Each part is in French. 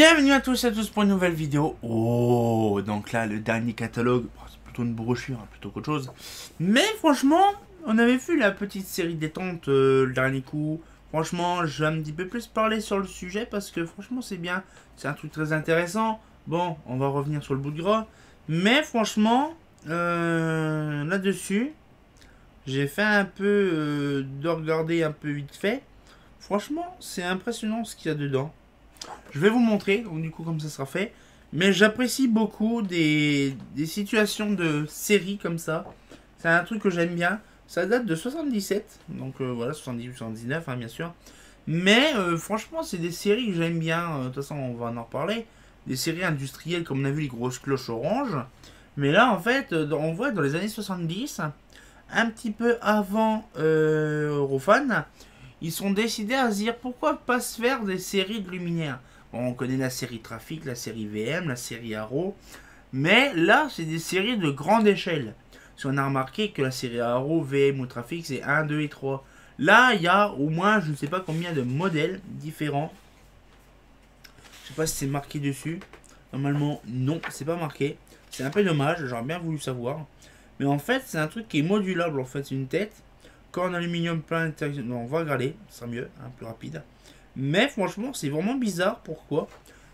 Bienvenue à tous et à tous pour une nouvelle vidéo. Oh, donc là, le dernier catalogue, c'est plutôt une brochure, hein, plutôt qu'autre chose. Mais franchement, on avait vu la petite série détente le dernier coup. Franchement, je vais un petit peu plus parler sur le sujet parce que franchement, c'est bien. C'est un truc très intéressant. Bon, on va revenir sur le bout de gras. Mais franchement, là-dessus, j'ai fait un peu de regarder un peu vite fait. Franchement, c'est impressionnant ce qu'il y a dedans. Je vais vous montrer, donc du coup comme ça sera fait. Mais j'apprécie beaucoup des situations de séries comme ça. C'est un truc que j'aime bien. Ça date de 77, donc voilà, 78, 79, hein, bien sûr. Mais franchement, c'est des séries que j'aime bien. De toute façon, on va en reparler. Des séries industrielles, comme on a vu les grosses cloches oranges. Mais là, en fait, on voit dans les années 70, un petit peu avant Eurofan, ils sont décidés à se dire pourquoi pas se faire des séries de luminaires. Bon, on connaît la série Trafic, la série VM, la série Arrow, mais là c'est des séries de grande échelle. Si on a remarqué que la série Arrow, VM ou Trafic c'est 1, 2 et 3. Là il y a au moins je ne sais pas combien de modèles différents. Je sais pas si c'est marqué dessus. Normalement non, c'est pas marqué. C'est un peu dommage, j'aurais bien voulu savoir. Mais en fait c'est un truc qui est modulable en fait, c'est une tête. Quand en aluminium plein, on va regarder, ce sera mieux, hein, plus rapide. Mais franchement, c'est vraiment bizarre. Pourquoi?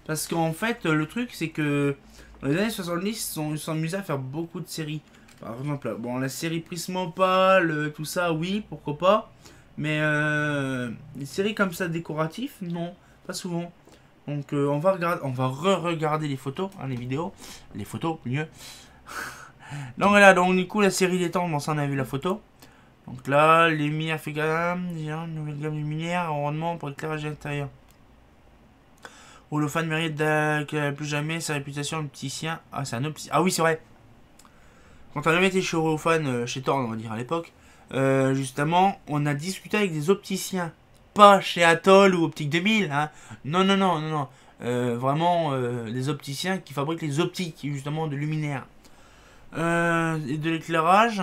Parce qu'en fait, le truc, c'est que dans les années 70, ils sont amusés à faire beaucoup de séries. Par exemple, bon, la série Prisme Opal, tout ça, oui, pourquoi pas. Mais des séries comme ça décoratives, non, pas souvent. Donc on va regarder, on va re-regarder les photos, hein, les vidéos, les photos, mieux. Donc voilà, donc du coup la série des temps, bon ça on a vu la photo. Donc là, les lumières fait gamme, une nouvelle gamme de lumière, en rendement pour l'éclairage intérieur. Holophane mérite plus jamais sa réputation d'opticien. Ah, c'est un opticien. Ah oui, c'est vrai. Quand on avait été chez Holophane, chez Thor, on va dire à l'époque, justement, on a discuté avec des opticiens. Pas chez Atoll ou Optique 2000, hein. Non, non, non, non, non. Vraiment, des opticiens qui fabriquent les optiques, justement, de luminaires. Et de l'éclairage.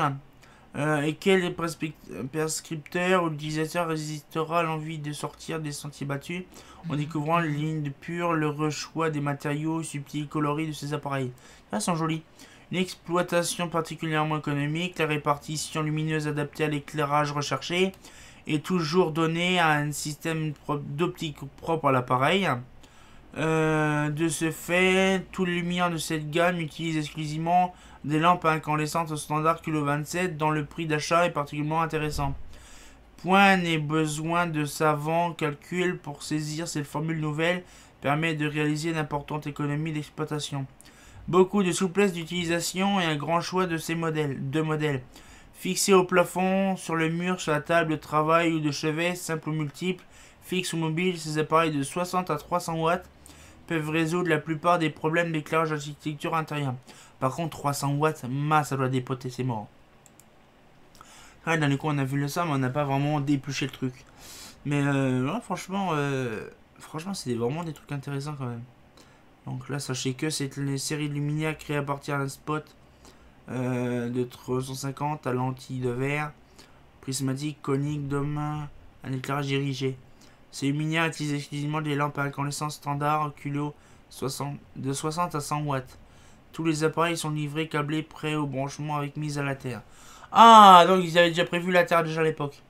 Et quel prescripteur ou utilisateur résistera à l'envie de sortir des sentiers battus en découvrant les lignes de pur, le choix des matériaux subtils coloris de ces appareils. Ça sent joli. Une exploitation particulièrement économique, la répartition lumineuse adaptée à l'éclairage recherché est toujours donnée à un système d'optique propre à l'appareil. De ce fait, tous les lumières de cette gamme utilisent exclusivement des lampes à incandescentes au standard Kilo 27 dont le prix d'achat est particulièrement intéressant. Point n'est besoin de savants calculs pour saisir cette formule nouvelle permet de réaliser une importante économie d'exploitation. Beaucoup de souplesse d'utilisation et un grand choix de ces modèles. Deux modèles. Fixés au plafond, sur le mur, sur la table de travail ou de chevet, simple ou multiple, fixe ou mobile, ces appareils de 60 à 300 watts peuvent résoudre la plupart des problèmes d'éclairage d'architecture intérieure. Par contre, 300 watts, ça doit dépoter, c'est mort. Ouais, dans les cours, on a vu le ça, mais on n'a pas vraiment dépluché le truc. Mais ouais, franchement, c'est vraiment des trucs intéressants quand même. Donc là, sachez que c'est une série de luminaires créée à partir d'un spot de 350 à lentille de verre, prismatique, conique, dôme, un éclairage dirigé. Ces luminaires utilisent exclusivement des lampes à incandescence standard Oculo de 60 à 100 watts. Tous les appareils sont livrés câblés prêts au branchement avec mise à la terre. Ah, donc ils avaient déjà prévu la terre déjà à l'époque.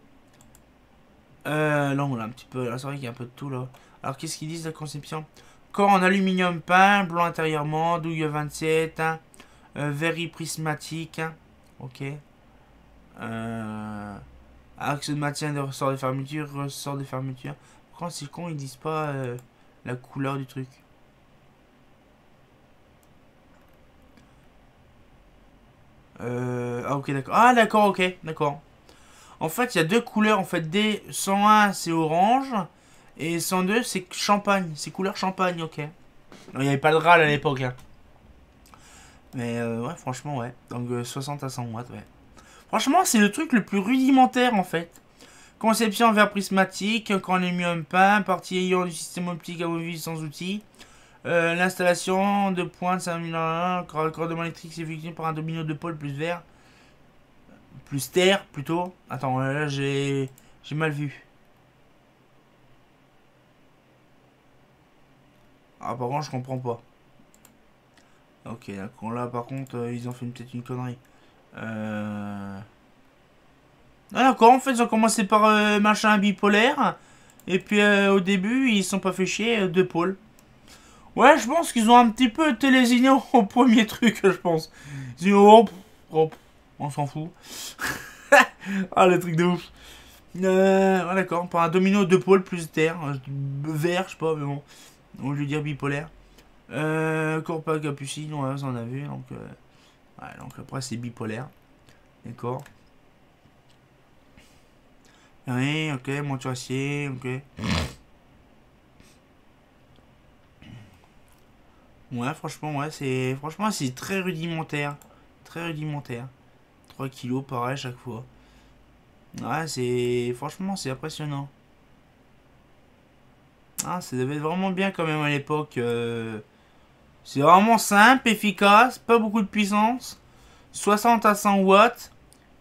Là on a un petit peu, là c'est vrai qu'il y a un peu de tout là. Alors qu'est-ce qu'ils disent de la conception? Corps en aluminium peint, blanc intérieurement, douille 27, hein, verre prismatique, hein, ok. Axe de maintien de ressort des fermetures, ressort des fermetures. Pourquoi c'est con, ils disent pas la couleur du truc. Ah ok d'accord. Ah d'accord, ok, d'accord. En fait, il y a deux couleurs. En fait, D101 c'est orange et 102 c'est champagne. C'est couleur champagne, ok. Il n'y avait pas de râle à l'époque. Hein. Mais ouais, franchement, ouais. Donc 60 à 100 watts, ouais. Franchement, c'est le truc le plus rudimentaire en fait. Conception en verre prismatique, en aluminium peint, partie ayant du système optique amovible sans outils. L'installation de pointe, c'est un raccordement électrique effectué par un domino de pôle plus verre. Plus terre plutôt. Attends, là j'ai mal vu. Ah, par contre, je comprends pas. Ok, d'accord. Là, par contre, ils ont fait peut-être une connerie. Ah, d'accord. En fait, ils ont commencé par machin bipolaire. Et puis, au début, ils sont pas fait chier, deux pôles. Ouais, je pense qu'ils ont un petit peu télésiné au premier truc, je pense. Ils ont dit, oh, on s'en fout. Ah, le truc de ouf. Ouais, d'accord. Par un domino, deux pôles plus terre. Vert, je sais pas, mais bon. On va lui dire bipolaire. Corpa Capucine, ouais, ça en a vu. Donc, ouais, donc après, c'est bipolaire. D'accord. Oui, ok, Monturacier, ok. Ouais, franchement, c'est très rudimentaire. Très rudimentaire. 3 kilos, pareil, chaque fois. Ouais, franchement, c'est impressionnant. Ah, ça devait être vraiment bien quand même à l'époque. C'est vraiment simple, efficace, pas beaucoup de puissance. 60 à 100 watts,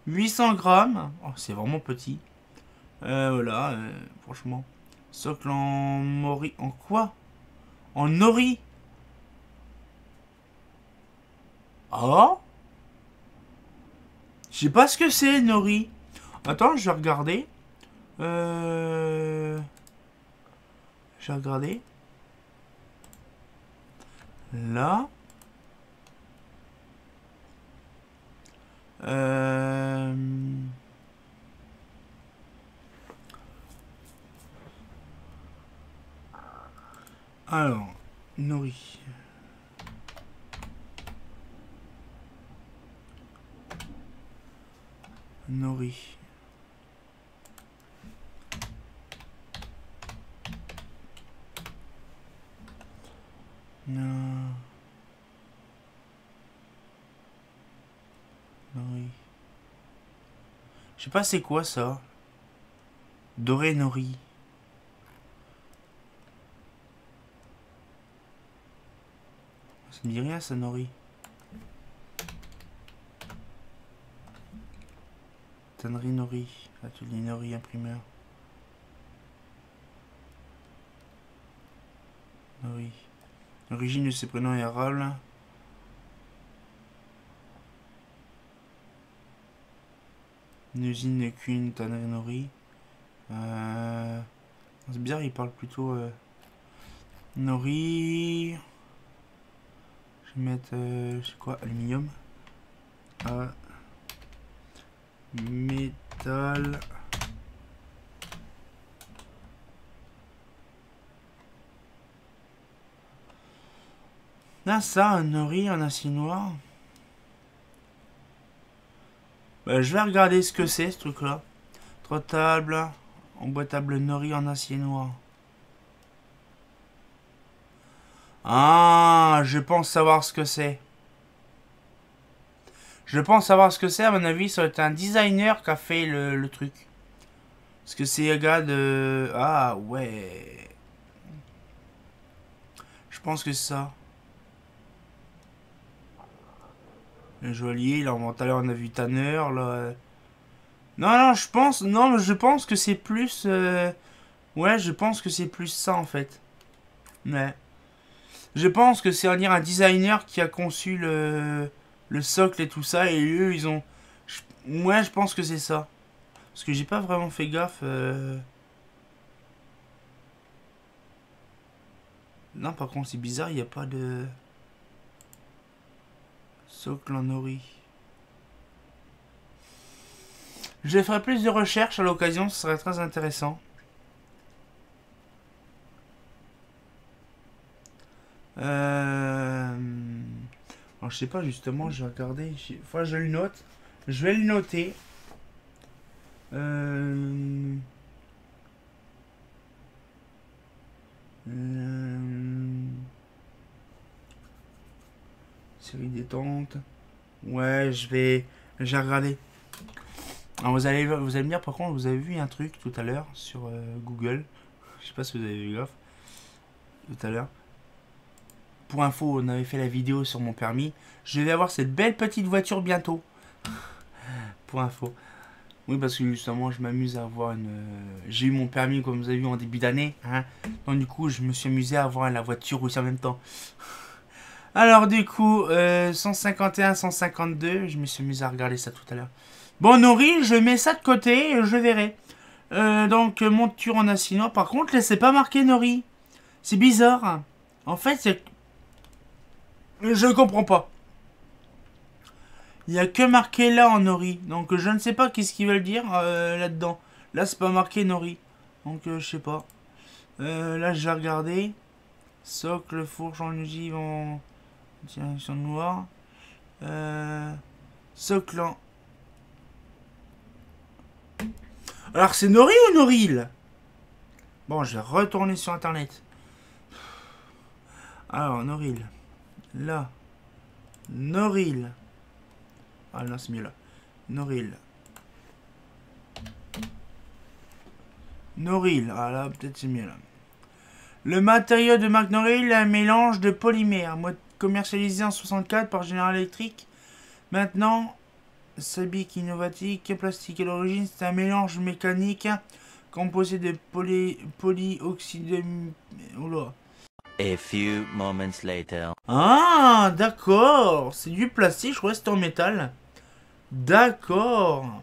800 grammes. Oh, c'est vraiment petit. Voilà, franchement. Socle en mori. En quoi? En nori? Ah? Je sais pas ce que c'est, nori. Attends, je vais regarder. Je vais regarder. Là. Euh... Alors, nori. Nori. Non. Nori. Je sais pas c'est quoi ça. Doré nori. Ça me dit rien ça nori. Tannerie nori. Atelier nori imprimeur. Nori. Origine de ses prénoms est arabe. Une usine n'est qu'une tannerie nori. C'est bizarre, il parle plutôt nori. Je vais mettre, c'est quoi, aluminium. Métal. Ah ça, un nori en acier noir. Bah, je vais regarder ce que c'est ce truc là. Trottable. Emboîtable nori en acier noir. Ah, je pense savoir ce que c'est. Je pense savoir ce que c'est, à mon avis, ça va être un designer qui a fait le truc. Parce que c'est un gars de... Ah, ouais. Je pense que c'est ça. Le joaillier, là, tout à l'heure, on a vu Tanner, là. Non, non, je pense... Non, je pense que c'est plus... Ouais, je pense que c'est plus ça, en fait. Ouais. Je pense que c'est un designer qui a conçu le socle et tout ça, et eux, ils ont... Ouais, je pense que c'est ça. Parce que j'ai pas vraiment fait gaffe. Non, par contre, c'est bizarre, il n'y a pas de... Socle en nori. Je ferai plus de recherches à l'occasion, ce serait très intéressant. Alors, je sais pas, justement, je vais regarder. Enfin, je le note. Je vais le noter. Série détente. Ouais, je vais regarder. Alors, vous allez me dire, par contre, vous avez vu un truc tout à l'heure sur Google. Je sais pas si vous avez vu gaffe. Tout à l'heure. Pour info, on avait fait la vidéo sur mon permis. Je vais avoir cette belle petite voiture bientôt. Pour info. Oui, parce que justement, je m'amuse à avoir une... J'ai eu mon permis, comme vous avez vu, en début d'année. Hein. Donc du coup, je me suis amusé à avoir la voiture aussi en même temps. Alors du coup, 151, 152, je me suis amusé à regarder ça tout à l'heure. Bon, Nori, je mets ça de côté, je verrai. Donc, monture en acier noir. Par contre, là, c'est pas marqué Nori. C'est bizarre. En fait, c'est... Je comprends pas. Il y a que marqué là en Nori. Donc, je ne sais pas qu'est-ce qu'ils veulent dire là-dedans. Là, c'est pas marqué Nori. Donc, je sais pas. Là, je vais regarder. Socle, fourche en ogive en direction noire. Socle en... Alors, c'est Nori ou Noril? Bon, je vais retourner sur Internet. Alors, Noril. Là. Noril. Ah non, c'est mieux là. Noril. Noril. Ah là, peut-être c'est mieux là. Le matériau de marque Noril est un mélange de polymères. Commercialisé en 64 par General Electric. Maintenant, Sabic Innovatique, plastique à l'origine, c'est un mélange mécanique composé de polyoxyde... Oula. A few moments later. Ah, d'accord. C'est du plastique, je crois que c'était en métal. D'accord.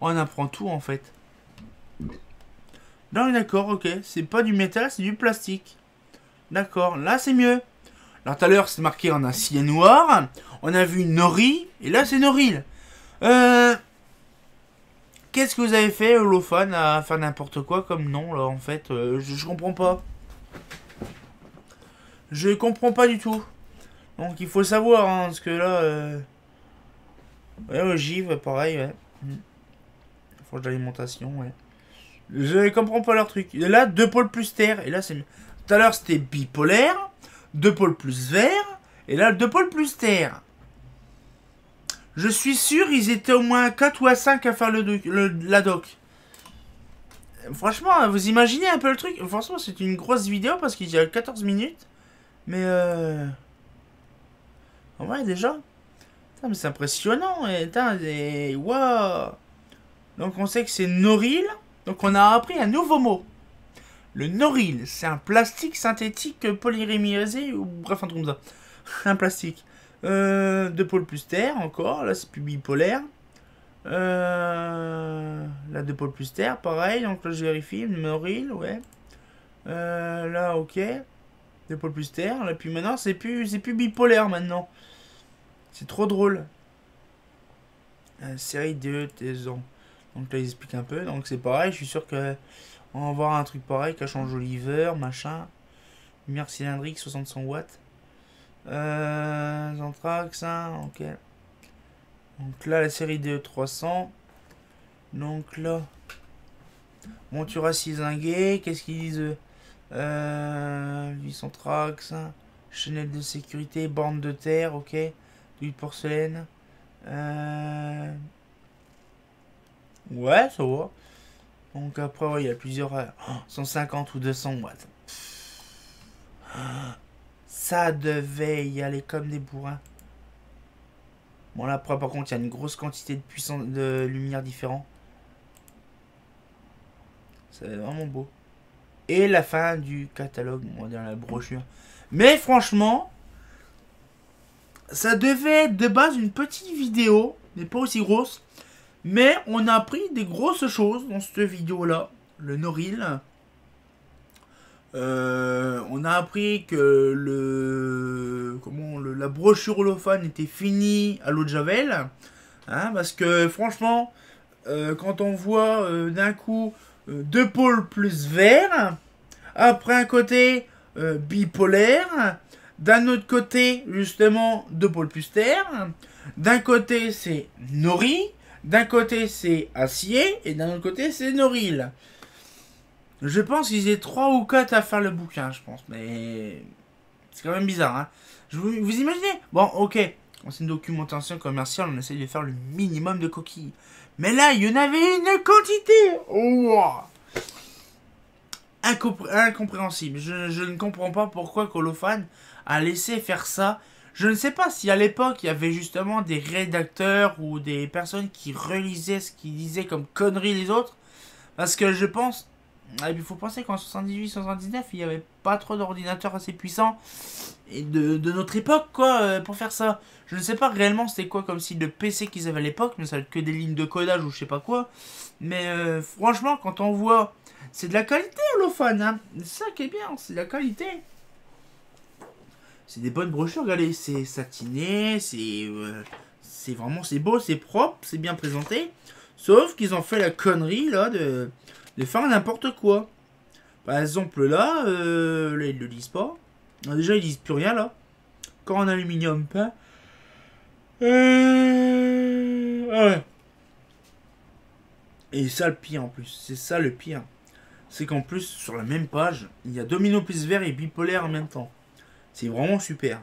On apprend tout en fait. Non, d'accord, ok. C'est pas du métal, c'est du plastique. D'accord, là c'est mieux. Alors tout à l'heure c'est marqué en acier noir. On a vu Nori, et là c'est Noril. Qu'est-ce que vous avez fait, Holophane, à faire n'importe quoi comme nom là en fait je comprends pas. Je comprends pas du tout. Donc il faut le savoir, hein, parce que là... Ouais, ogive, pareil, ouais. Forge d'alimentation, ouais. Je comprends pas leur truc. Et là, 2 pôles plus terre. Et là, c'est... Tout à l'heure, c'était bipolaire. 2 pôles plus vert. Et là, 2 pôles plus terre. Je suis sûr, ils étaient au moins 4 ou à 5 à faire la doc. Franchement, vous imaginez un peu le truc. Franchement, c'est une grosse vidéo parce qu'il y a 14 minutes. Mais en vrai, déjà... Putain, mais c'est impressionnant. Et waouh. Donc on sait que c'est Noril. Donc on a appris un nouveau mot. Le Noril, c'est un plastique synthétique polymérisé, ou bref, un truc comme ça. Un plastique. 2 pôles plus terre, encore. Là, c'est plus bipolaire. Là, 2 pôles plus terre, pareil. Donc là, je vérifie. Noril, ouais. Là, ok. 2 pôles plus terre. Là, puis maintenant, c'est plus bipolaire, maintenant. C'est trop drôle. Série 2, Taison. Donc là, ils expliquent un peu. Donc c'est pareil, je suis sûr que on va voir un truc pareil, cachan Oliver, machin. Lumière cylindrique, 65 watts. Zentrax, hein, ok. Donc là, la série 2, 300. Donc là, monture à cisinguer. Qu'est-ce qu'ils disent 800 trax. Chaînette de sécurité, borne de terre, ok. D'huile porcelaine. Ouais, ça va. Donc après, ouais, il y a plusieurs... 150 ou 200 watts. Ça devait y aller comme des bourrins. Bon, là, après, par contre, il y a une grosse quantité de puissance de lumière différents. C'est vraiment beau. Et la fin du catalogue, on va dire la brochure. Mais franchement, ça devait être de base une petite vidéo, mais pas aussi grosse. Mais on a appris des grosses choses dans cette vidéo-là. Le Noril. On a appris que la brochure holophane était finie à l'eau de Javel. Hein, parce que franchement, quand on voit d'un coup 2 pôles plus vert, après un côté bipolaire, d'un autre côté justement 2 pôles plus terre, d'un côté c'est Nori, d'un côté c'est acier et d'un autre côté c'est Noril. Je pense qu'ils aient 3 ou 4 à faire le bouquin, je pense, mais c'est quand même bizarre. Hein. Vous imaginez? Bon, ok, c'est une documentation commerciale, on essaie de faire le minimum de coquilles. Mais là, il y en avait une quantité. Wow. Incompréhensible. Je ne comprends pas pourquoi Holophane a laissé faire ça Je ne sais pas si à l'époque il y avait justement des rédacteurs ou des personnes qui relisaient ce qu'ils disaient comme conneries les autres. Parce que je pense... Il faut penser qu'en 78-79, il n'y avait pas trop d'ordinateurs assez puissants et de notre époque, quoi, pour faire ça. Je ne sais pas réellement c'était quoi comme style de PC qu'ils avaient à l'époque, mais ça va être que des lignes de codage ou je sais pas quoi. Mais franchement, quand on voit... C'est de la qualité, Holophane, hein. C'est ça qui est bien, c'est de la qualité. C'est des bonnes brochures, regardez, c'est satiné, c'est vraiment, c'est beau, c'est propre, c'est bien présenté. Sauf qu'ils ont fait la connerie, là, de faire n'importe quoi. Par exemple, là, ils le lisent pas. Alors, déjà, ils disent plus rien, là. Quand en aluminium peint. Ah ouais. Et ça, le pire, en plus. C'est ça, le pire. C'est qu'en plus, sur la même page, il y a domino plus vert et bipolaire en même temps. C'est vraiment super.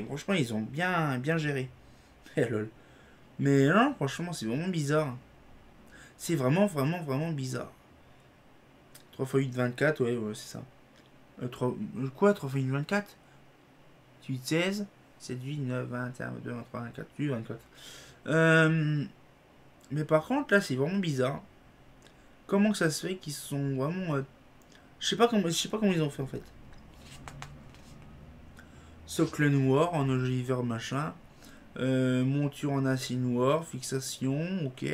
Franchement, ils ont bien géré. Lol. Mais non, franchement, c'est vraiment bizarre. C'est vraiment bizarre. 3 x 8, 24, ouais, c'est ça. 3 x 8, 24 8, 16, 7, 8, 9, 21, 22, 23, 24, 8, 24. Mais par contre, là, c'est vraiment bizarre. Comment que ça se fait qu'ils sont vraiment... je sais pas comment ils ont fait, en fait. Socle noir, en ogive machin. Monture en acier noir, fixation, ok.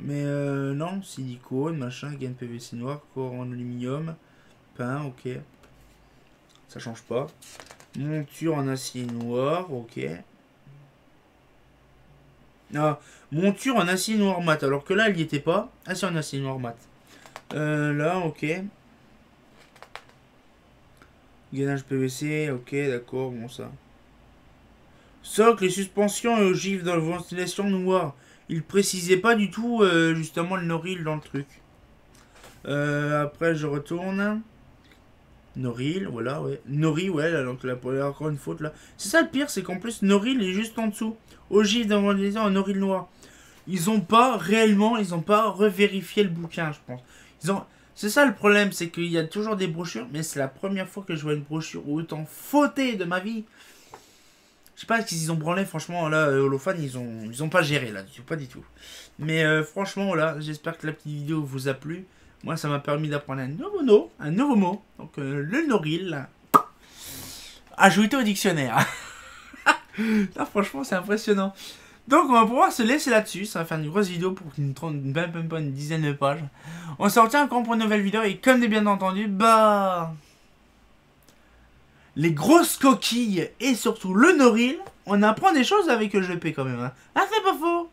Mais non, silicone, machin, gaine PVC noir, corps en aluminium, peint, ok. Ça change pas. Monture en acier noir, ok. Ah, monture en acier noir mat, alors que là, elle n'y était pas. Ah, c'est en acier noir mat. Là, ok. Gainage PVC, ok, d'accord, bon ça. Socle et suspensions et ogives dans la ventilation noire. Il précisait pas du tout justement le Noril dans le truc. Après je retourne. Noril, voilà, ouais. Noril, ouais, là, donc là, il y a encore une faute là. C'est ça le pire, c'est qu'en plus Noril est juste en dessous. Ogive dans la ventilation en Noril noir. Ils ont pas revérifié le bouquin, je pense. C'est ça le problème, c'est qu'il y a toujours des brochures, mais c'est la première fois que je vois une brochure autant fautée de ma vie. Je sais pas ce qu'ils ont branlé, franchement, là, Holophane, ils ont pas géré là-dessus, pas du tout. Mais franchement, là, j'espère que la petite vidéo vous a plu. Moi, ça m'a permis d'apprendre un nouveau mot. Donc, le Noril. Ajouté au dictionnaire. Là, franchement, c'est impressionnant. Donc, on va pouvoir se laisser là-dessus. Ça va faire une grosse vidéo pour une dizaine de pages. On se retient encore pour une nouvelle vidéo. Et comme bien entendu, bah... les grosses coquilles et surtout le Noril, on apprend des choses avec le GP quand même. Hein. Ah, c'est pas faux!